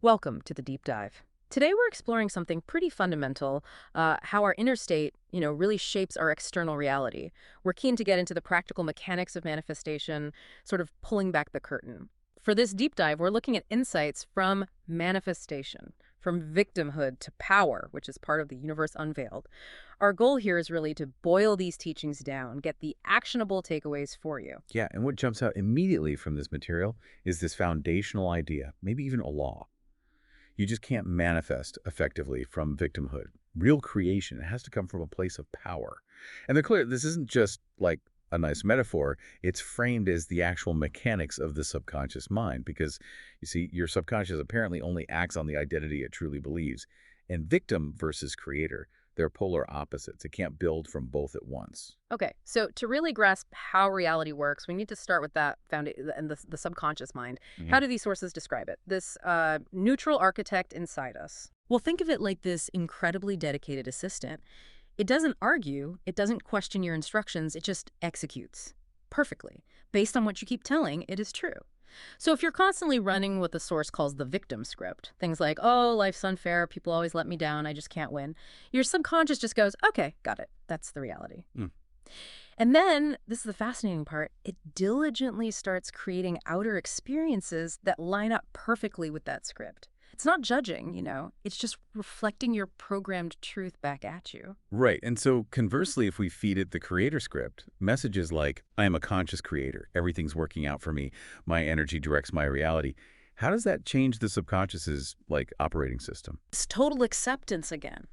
Welcome to the deep dive. Today we're exploring something pretty fundamental, how our inner state, really shapes our external reality. We're keen to get into the practical mechanics of manifestation, sort of pulling back the curtain. For this deep dive, we're looking at insights from manifestation, from victimhood to power, which is part of the universe unveiled. Our goal here is really to boil these teachings down, get the actionable takeaways for you. Yeah, and what jumps out immediately from this material is this foundational idea, maybe even a law. You just can't manifest effectively from victimhood. Real creation has to come from a place of power. And they're clear, this isn't just like a nice metaphor. It's framed as the actual mechanics of the subconscious mind because, you see, your subconscious apparently only acts on the identity it truly believes. And victim versus creator, they're polar opposites. It can't build from both at once. Okay, so to really grasp how reality works, we need to start with that and the subconscious mind. How Mhm. do these sources describe it? This neutral architect inside us. Well, think of it like this incredibly dedicated assistant. It doesn't argue, it doesn't question your instructions, it just executes perfectly. Based on what you keep telling, it is true. So if you're constantly running what the source calls the victim script, things like, oh, life's unfair, people always let me down, I just can't win, your subconscious just goes, okay, got it. That's the reality. Mm. And then, this is the fascinating part, it diligently starts creating outer experiences that line up perfectly with that script. It's not judging, it's just reflecting your programmed truth back at you. Right. And so conversely, if we feed it the creator script, messages like, I am a conscious creator, everything's working out for me, my energy directs my reality, how does that change the subconscious's, operating system? It's total acceptance again.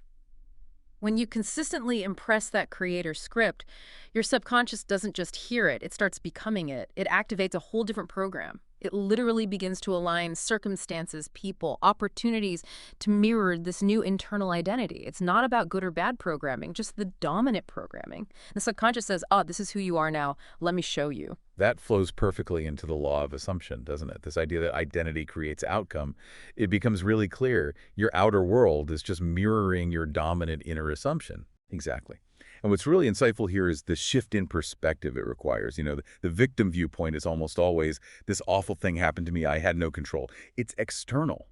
When you consistently impress that creator script, your subconscious doesn't just hear it, it starts becoming it. It activates a whole different program. It literally begins to align circumstances, people, opportunities to mirror this new internal identity. It's not about good or bad programming, just the dominant programming. The subconscious says, oh, this is who you are now. Let me show you. That flows perfectly into the law of assumption, doesn't it? This idea that identity creates outcome. It becomes really clear your outer world is just mirroring your dominant inner assumption. Exactly. And what's really insightful here is the shift in perspective it requires. The victim viewpoint is almost always, this awful thing happened to me, I had no control. It's external.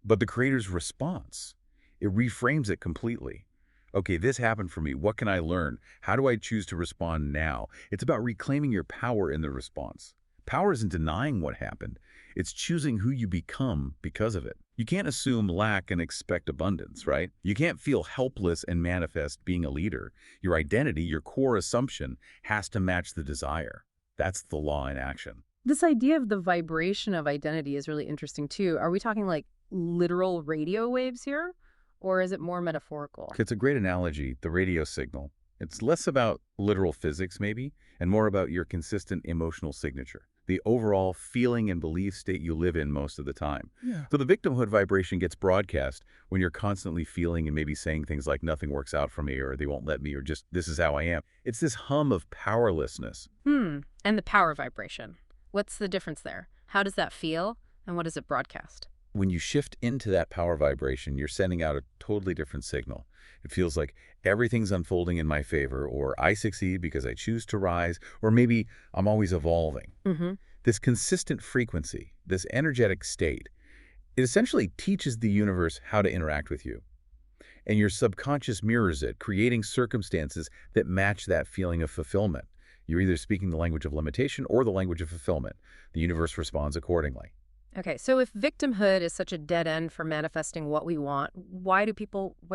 But the creator's response, it reframes it completely. Okay, this happened for me. What can I learn? How do I choose to respond now? It's about reclaiming your power in the response. Power isn't denying what happened. It's choosing who you become because of it. You can't assume lack and expect abundance, right? You can't feel helpless and manifest being a leader. Your identity, your core assumption, has to match the desire. That's the law in action. This idea of the vibration of identity is really interesting too. Are we talking like literal radio waves here? Or is it more metaphorical? It's a great analogy, the radio signal. It's less about literal physics, maybe, and more about your consistent emotional signature, the overall feeling and belief state you live in most of the time. Yeah. So the victimhood vibration gets broadcast when you're constantly feeling and maybe saying things like nothing works out for me or they won't let me or just this is how I am. It's this hum of powerlessness. And the power vibration. What's the difference there? How does that feel? And what does it broadcast? When you shift into that power vibration, you're sending out a totally different signal. It feels like everything's unfolding in my favor, or I succeed because I choose to rise, or maybe I'm always evolving. Mm-hmm. This consistent frequency, this energetic state, it essentially teaches the universe how to interact with you. And your subconscious mirrors it, creating circumstances that match that feeling of fulfillment. You're either speaking the language of limitation or the language of fulfillment. The universe responds accordingly. Okay, so if victimhood is such a dead end for manifesting what we want, why do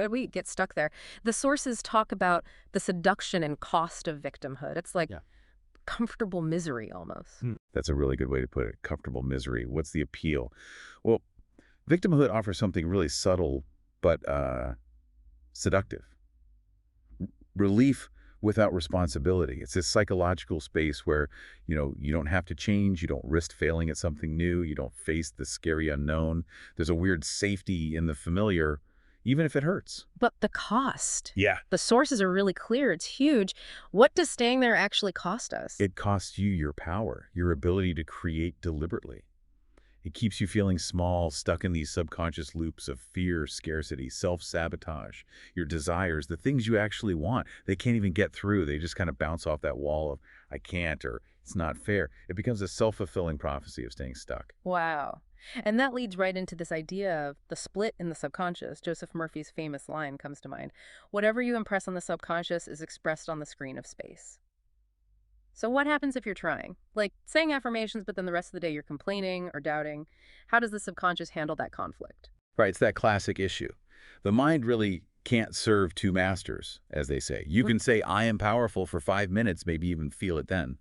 we get stuck there? The sources talk about the seduction and cost of victimhood. It's like Yeah. comfortable misery almost. That's a really good way to put it. Comfortable misery. What's the appeal? Well, victimhood offers something really subtle but seductive. Relief without responsibility. It's this psychological space where, you don't have to change. You don't risk failing at something new. You don't face the scary unknown. There's a weird safety in the familiar, even if it hurts. But the cost. Yeah. The sources are really clear. It's huge. What does staying there actually cost us? It costs you your power, your ability to create deliberately. It keeps you feeling small, stuck in these subconscious loops of fear, scarcity, self-sabotage, your desires, the things you actually want. They can't even get through. They just kind of bounce off that wall of, I can't, or it's not fair. It becomes a self-fulfilling prophecy of staying stuck. Wow. And that leads right into this idea of the split in the subconscious. Joseph Murphy's famous line comes to mind. Whatever you impress on the subconscious is expressed on the screen of space. So what happens if you're trying? Like saying affirmations, but then the rest of the day you're complaining or doubting. How does the subconscious handle that conflict? Right, it's that classic issue. The mind really can't serve two masters, as they say. You can say, I am powerful for 5 minutes, maybe even feel it then.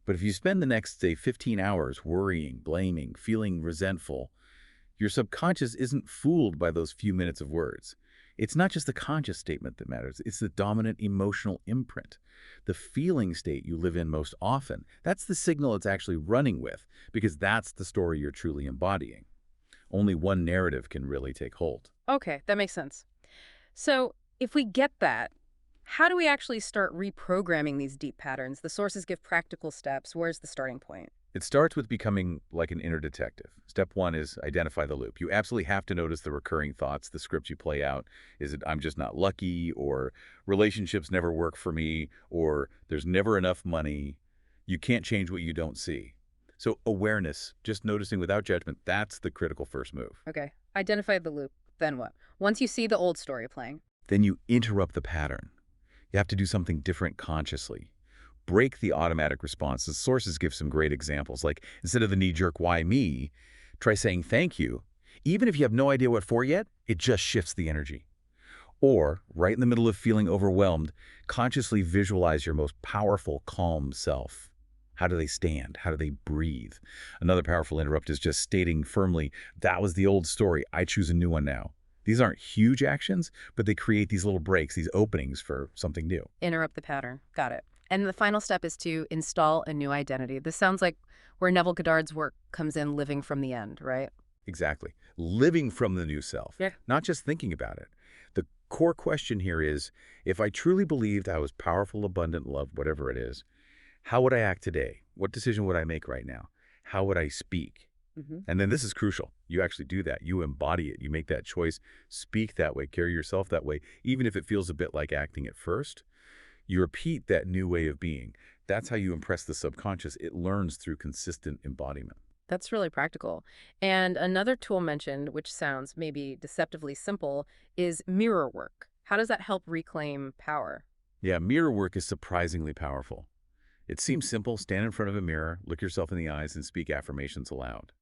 But if you spend the next, say, 15 hours worrying, blaming, feeling resentful, your subconscious isn't fooled by those few minutes of words. It's not just the conscious statement that matters. It's the dominant emotional imprint. The feeling state you live in most often, that's the signal it's actually running with, because that's the story you're truly embodying. Only one narrative can really take hold. Okay, that makes sense. So if we get that, how do we actually start reprogramming these deep patterns? The sources give practical steps. Where's the starting point? It starts with becoming like an inner detective. Step one is identify the loop. You absolutely have to notice the recurring thoughts, the script you play out. Is it, I'm just not lucky, or relationships never work for me, or there's never enough money? You can't change what you don't see. So awareness, just noticing without judgment, that's the critical first move. Okay, identify the loop. Then what? Once you see the old story playing. Then you interrupt the pattern. You have to do something different consciously. Break the automatic response. The sources give some great examples, like instead of the knee-jerk, why me, try saying thank you. Even if you have no idea what for yet, it just shifts the energy. Or, right in the middle of feeling overwhelmed, consciously visualize your most powerful, calm self. How do they stand? How do they breathe? Another powerful interrupt is just stating firmly, that was the old story, I choose a new one now. These aren't huge actions, but they create these little breaks, these openings for something new. Interrupt the pattern. Got it. And the final step is to install a new identity. This sounds like where Neville Goddard's work comes in, living from the end, right? Exactly. Living from the new self, Yeah. not just thinking about it. The core question here is, if I truly believed I was powerful, abundant, loved, whatever it is, how would I act today? What decision would I make right now? How would I speak? And then this is crucial. You actually do that. You embody it. You make that choice. Speak that way. Carry yourself that way. Even if it feels a bit like acting at first, you repeat that new way of being. That's how you impress the subconscious. It learns through consistent embodiment. That's really practical. And another tool mentioned, which sounds maybe deceptively simple, is mirror work. How does that help reclaim power? Yeah, mirror work is surprisingly powerful. It seems simple. Stand in front of a mirror, look yourself in the eyes, and speak affirmations aloud.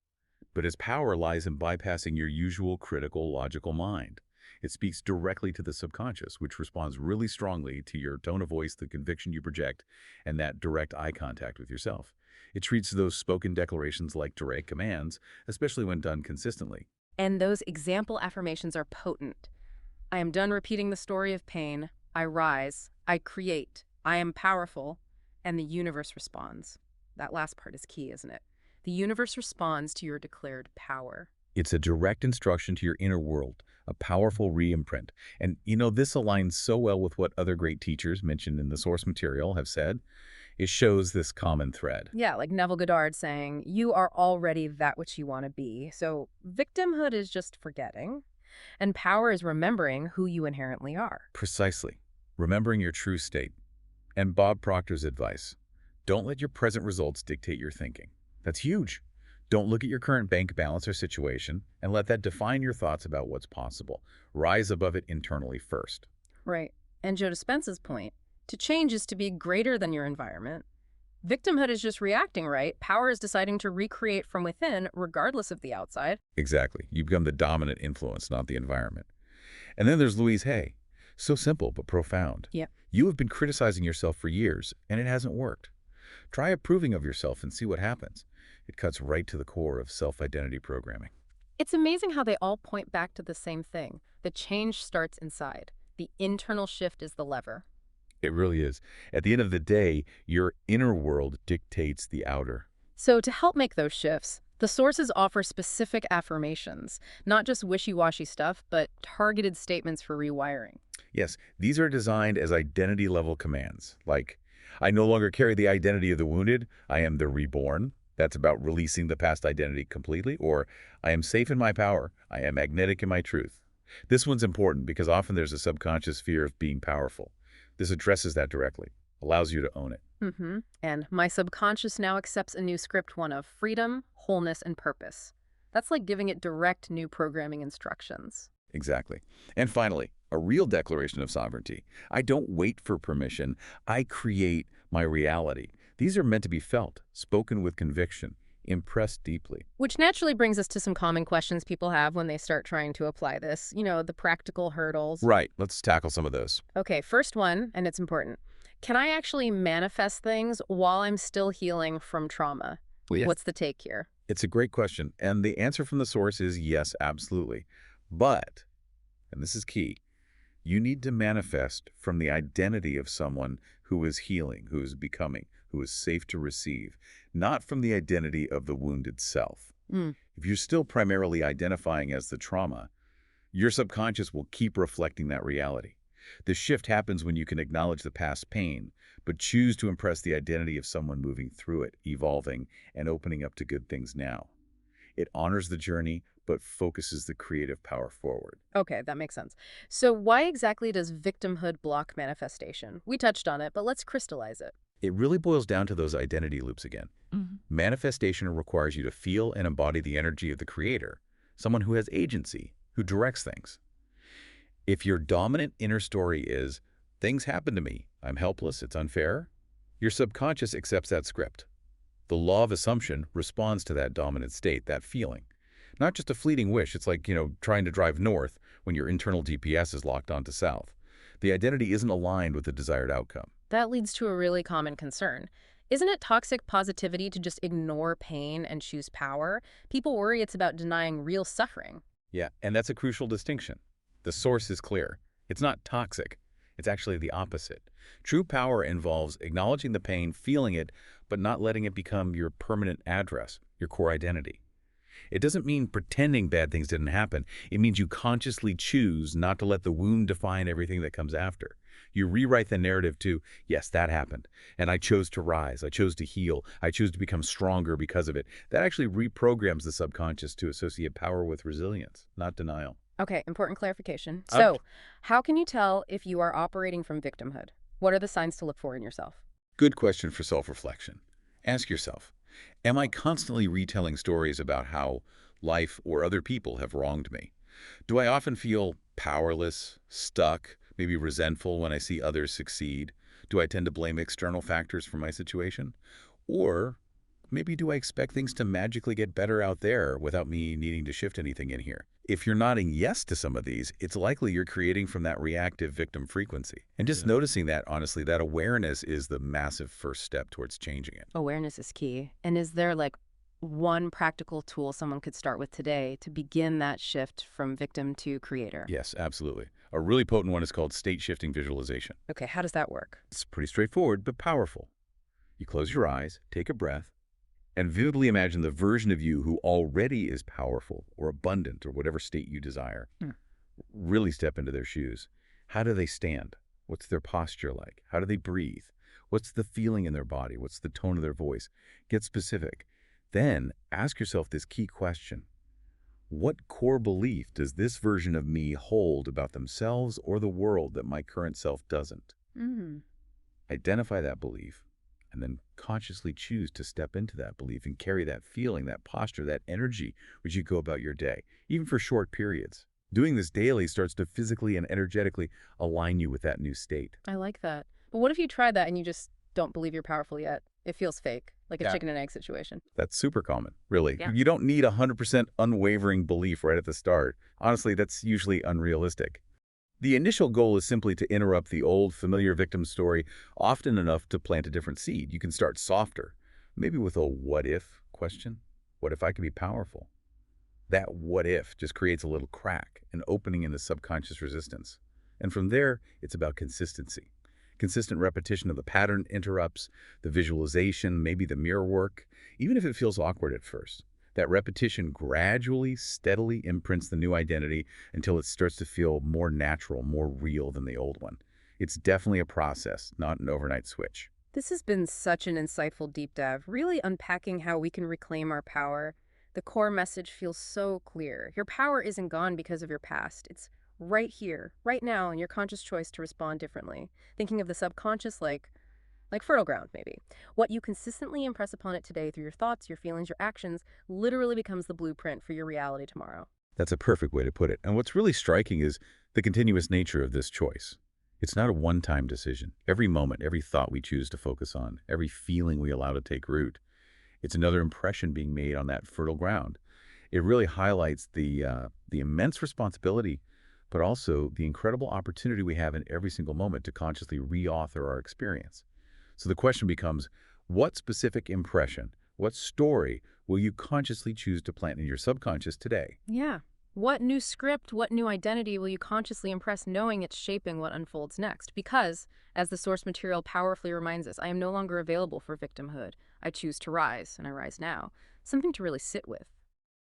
But its power lies in bypassing your usual critical, logical mind. It speaks directly to the subconscious, which responds really strongly to your tone of voice, the conviction you project, and that direct eye contact with yourself. It treats those spoken declarations like direct commands, especially when done consistently. And those example affirmations are potent. I am done repeating the story of pain. I rise. I create. I am powerful. And the universe responds. That last part is key, isn't it? The universe responds to your declared power. It's a direct instruction to your inner world, a powerful re-imprint. And, this aligns so well with what other great teachers mentioned in the source material have said. It shows this common thread. Yeah, like Neville Goddard saying, you are already that which you want to be. So victimhood is just forgetting, and power is remembering who you inherently are. Precisely. Remembering your true state. And Bob Proctor's advice, don't let your present results dictate your thinking. That's huge. Don't look at your current bank balance or situation and let that define your thoughts about what's possible. Rise above it internally first. Right. And Joe Dispenza's point, to change is to be greater than your environment. Victimhood is just reacting, right? Power is deciding to recreate from within, regardless of the outside. Exactly. You become the dominant influence, not the environment. And then there's Louise Hay. So simple, but profound. Yeah. You have been criticizing yourself for years, and it hasn't worked. Try approving of yourself and see what happens. It cuts right to the core of self-identity programming. It's amazing how they all point back to the same thing. The change starts inside. The internal shift is the lever. It really is. At the end of the day, your inner world dictates the outer. So to help make those shifts, the sources offer specific affirmations, not just wishy-washy stuff, but targeted statements for rewiring. Yes, these are designed as identity-level commands, like, I no longer carry the identity of the wounded, I am the reborn. That's about releasing the past identity completely. Or, I am safe in my power, I am magnetic in my truth. This one's important because often there's a subconscious fear of being powerful. This addresses that directly, allows you to own it. And my subconscious now accepts a new script, one of freedom, wholeness, and purpose. That's like giving it direct new programming instructions. Exactly. And finally, a real declaration of sovereignty. I don't wait for permission. I create my reality. These are meant to be felt, spoken with conviction, impressed deeply. Which naturally brings us to some common questions people have when they start trying to apply this, the practical hurdles. Right. Let's tackle some of those. Okay, first one, and it's important. Can I actually manifest things while I'm still healing from trauma? Well, yes. What's the take here? It's a great question. And the answer from the source is yes, absolutely. But, and this is key, you need to manifest from the identity of someone who is healing, who is becoming, who is safe to receive, not from the identity of the wounded self. Mm. If you're still primarily identifying as the trauma, your subconscious will keep reflecting that reality. The shift happens when you can acknowledge the past pain, but choose to impress the identity of someone moving through it, evolving, and opening up to good things now. It honors the journey, but focuses the creative power forward. Okay, that makes sense. So why exactly does victimhood block manifestation? We touched on it, but let's crystallize it. It really boils down to those identity loops again. Mhm. Manifestation requires you to feel and embody the energy of the creator, someone who has agency, who directs things. If your dominant inner story is, things happen to me, I'm helpless, it's unfair, your subconscious accepts that script. The law of assumption responds to that dominant state, that feeling. Not just a fleeting wish. It's like, trying to drive north when your internal GPS is locked onto south. The identity isn't aligned with the desired outcome. That leads to a really common concern. Isn't it toxic positivity to just ignore pain and choose power? People worry it's about denying real suffering. Yeah, and that's a crucial distinction. The source is clear. It's not toxic. It's actually the opposite. True power involves acknowledging the pain, feeling it, but not letting it become your permanent address, your core identity. It doesn't mean pretending bad things didn't happen. It means you consciously choose not to let the wound define everything that comes after. You rewrite the narrative to, yes, that happened, and I chose to rise, I chose to heal, I chose to become stronger because of it. That actually reprograms the subconscious to associate power with resilience, not denial. Okay, important clarification. Uh, So, how can you tell if you are operating from victimhood? What are the signs to look for in yourself? Good question for self-reflection. Ask yourself, am I constantly retelling stories about how life or other people have wronged me? Do I often feel powerless, stuck, maybe resentful when I see others succeed? Do I tend to blame external factors for my situation? Or maybe do I expect things to magically get better out there without me needing to shift anything in here? If you're nodding yes to some of these, it's likely you're creating from that reactive victim frequency. And just noticing that, honestly, that awareness is the massive first step towards changing it. Awareness is key. And is there like one practical tool someone could start with today to begin that shift from victim to creator? Yes, absolutely. A really potent one is called state-shifting visualization. Okay, how does that work? It's pretty straightforward, but powerful. You close your eyes, take a breath, and vividly imagine the version of you who already is powerful or abundant or whatever state you desire. Really step into their shoes. How do they stand? What's their posture like? How do they breathe? What's the feeling in their body? What's the tone of their voice? Get specific. Then ask yourself this key question. What core belief does this version of me hold about themselves or the world that my current self doesn't? Mm. Identify that belief, and then consciously choose to step into that belief and carry that feeling, that posture, that energy as you go about your day, even for short periods. Doing this daily starts to physically and energetically align you with that new state. I like that. But what if you try that and you just don't believe you're powerful yet? It feels fake, like a Yeah. chicken and egg situation. That's super common, really. Yeah. You don't need 100% unwavering belief right at the start. Honestly, that's usually unrealistic. The initial goal is simply to interrupt the old familiar victim story often enough to plant a different seed. You can start softer, maybe with a what if question. What if I could be powerful? That what if just creates a little crack, an opening in the subconscious resistance. And from there, it's about consistency. Consistent repetition of the pattern interrupts the visualization, maybe the mirror work, even if it feels awkward at first. That repetition gradually, steadily imprints the new identity until it starts to feel more natural, more real than the old one. It's definitely a process, not an overnight switch. This has been such an insightful deep dive, really unpacking how we can reclaim our power. The core message feels so clear. Your power isn't gone because of your past. It's right here, right now, in your conscious choice to respond differently. Thinking of the subconscious like like fertile ground, maybe. What you consistently impress upon it today through your thoughts, your feelings, your actions, literally becomes the blueprint for your reality tomorrow. That's a perfect way to put it. And what's really striking is the continuous nature of this choice. It's not a one-time decision. Every moment, every thought we choose to focus on, every feeling we allow to take root, it's another impression being made on that fertile ground. It really highlights the immense responsibility, but also the incredible opportunity we have in every single moment to consciously reauthor our experience. So the question becomes, what specific impression, what story will you consciously choose to plant in your subconscious today? Yeah. What new script, what new identity will you consciously impress knowing it's shaping what unfolds next? Because, as the source material powerfully reminds us, I am no longer available for victimhood. I choose to rise, and I rise now. Something to really sit with.